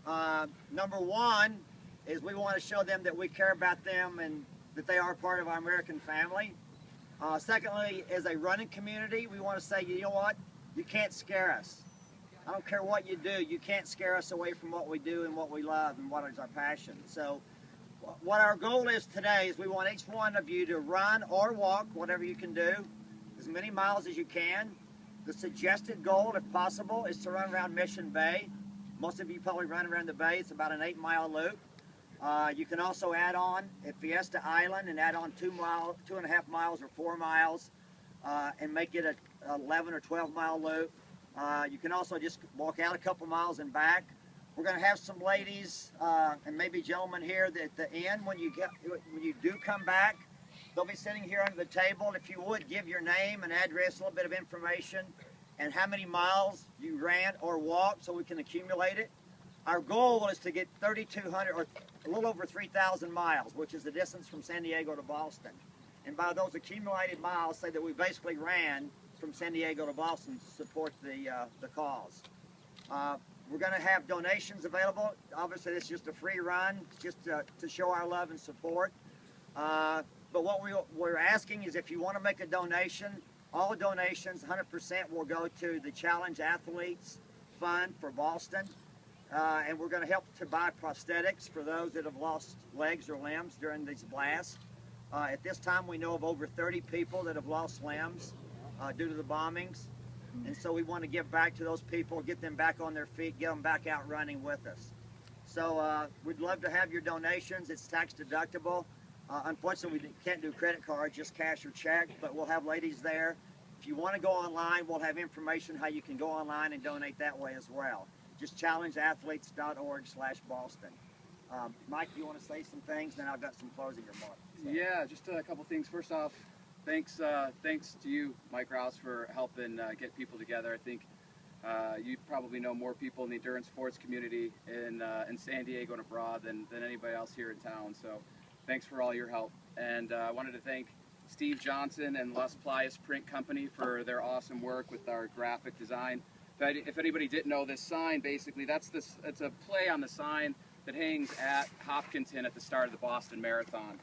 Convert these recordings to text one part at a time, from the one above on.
Number one is we want to show them that we care about them and that they are part of our American family. Secondly, as a running community, we want to say, you know what, you can't scare us. I don't care what you do, you can't scare us away from what we do and what we love and what is our passion. So what our goal is today is we want each one of you to run or walk, whatever you can do, as many miles as you can. The suggested goal, if possible, is to run around Mission Bay. Most of you probably run around the bay. It's about an 8-mile loop. You can also add on at Fiesta Island and add on 2.5 miles or 4 miles and make it a 11 or 12-mile loop. You can also just walk out a couple miles and back. We're going to have some ladies and maybe gentlemen here that at the end, when you do come back, they'll be sitting here under the table. If you would, give your name and address, a little bit of information, and how many miles you ran or walked so we can accumulate it. Our goal is to get 3,200 or a little over 3,000 miles, which is the distance from San Diego to Boston. And by those accumulated miles, say that we basically ran from San Diego to Boston to support the cause. We're going to have donations available. Obviously, this is just a free run, just to show our love and support. But what we're asking is if you want to make a donation, all donations, 100% will go to the Challenge Athletes Fund for Boston. And we're going to help to buy prosthetics for those that have lost legs or limbs during these blasts. At this time, we know of over 30 people that have lost limbs due to the bombings. And so we want to give back to those people, get them back on their feet, get them back out running with us. So we'd love to have your donations. It's tax deductible. Unfortunately, we can't do credit cards, just cash or check, but we'll have ladies there. If you want to go online, we'll have information how you can go online and donate that way as well. Just challengeathletes.org/Boston. Mike, you want to say some things? Then I've got some closing remarks. So. Yeah, just a couple things. First off, thanks to you, Mike Rouse, for helping get people together. I think you probably know more people in the endurance sports community in San Diego and abroad than anybody else here in town. So thanks for all your help. And I wanted to thank Steve Johnson and Les Plias Print Company for their awesome work with our graphic design. If anybody didn't know, this sign, basically, it's a play on the sign that hangs at Hopkinton at the start of the Boston Marathon.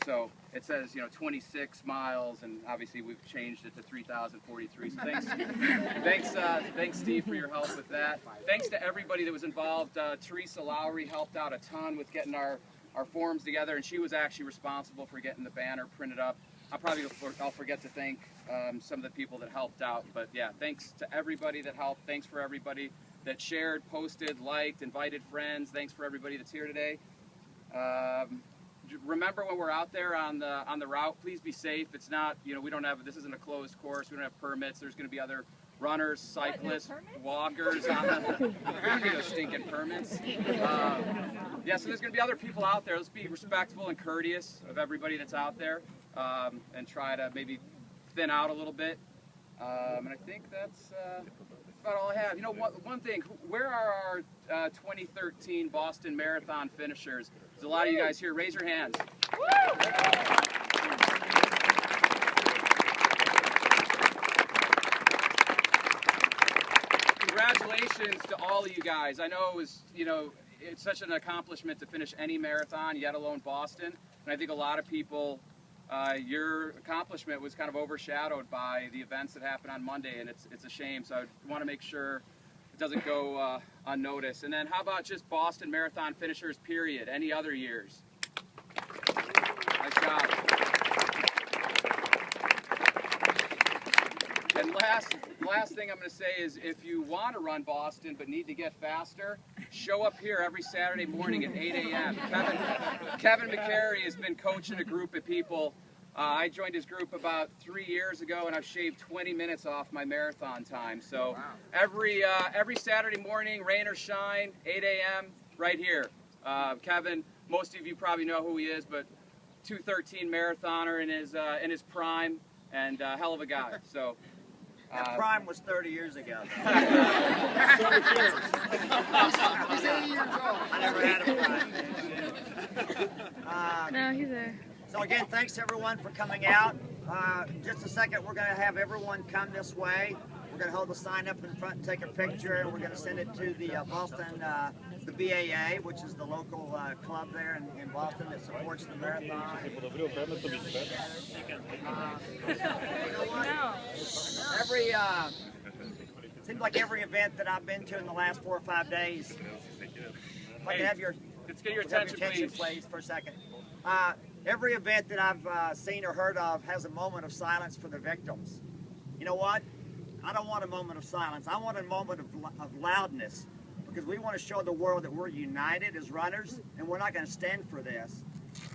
So it says, 26 miles, and obviously we've changed it to 3,043. So thanks, Steve, for your help with that. Thanks to everybody that was involved. Teresa Lowry helped out a ton with getting our forms together, and she was actually responsible for getting the banner printed up. I'll forget to thank some of the people that helped out, but yeah, thanks to everybody that helped. Thanks for everybody that shared, posted, liked, invited friends. Thanks for everybody that's here today. Remember, when we're out there on the route, please be safe. It's not, this isn't a closed course. We don't have permits. There's going to be other runners, cyclists, walkers on the. We don't need those stinking permits. Yeah, so there's going to be other people out there. Let's be respectful and courteous of everybody that's out there, and try to maybe thin out a little bit. And I think that's about all I have. One thing, where are our 2013 Boston Marathon finishers? There's a lot of you guys here. Raise your hands. Congratulations to all of you guys. I know it was, it's such an accomplishment to finish any marathon, yet alone Boston. And I think a lot of people, your accomplishment was kind of overshadowed by the events that happened on Monday, and it's a shame. So I want to make sure it doesn't go unnoticed. And then how about just Boston Marathon finishers, period? Any other years? Nice job. And last thing I'm going to say is, if you want to run Boston but need to get faster, show up here every Saturday morning at 8 a.m. Kevin McCary has been coaching a group of people. I joined his group about 3 years ago, and I've shaved 20 minutes off my marathon time. So every Saturday morning, rain or shine, 8 a.m. right here. Kevin, most of you probably know who he is, but 2:13 marathoner in his prime, and hell of a guy. So. That prime was 30 years ago. He's 80 years old. I never had a prime. No, he's there. So again, thanks everyone for coming out. In just a second, we're going to have everyone come this way. We're going to hold the sign up in front and take a picture, and we're going to send it to the Boston, the BAA, which is the local club there in Boston that supports the marathon. You know what? Seems like every event that I've been to in the last 4 or 5 days. If I can have your, let's get your attention attention, please, for a second. Every event that I've seen or heard of has a moment of silence for the victims. You know what? I don't want a moment of silence. I want a moment of loudness, because we want to show the world that we're united as runners, and we're not going to stand for this.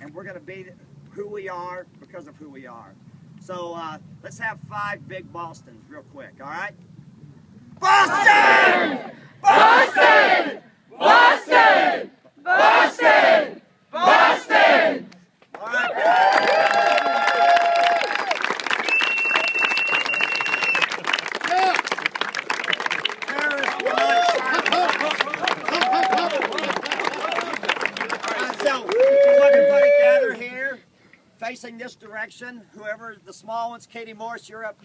And we're going to be who we are because of who we are. So let's have 5 big Bostons real quick, all right? Boston! Boston! Boston! Boston! Boston! All right. So, if you want everybody gather here, facing this direction, whoever the small ones, Katie Morris, you're up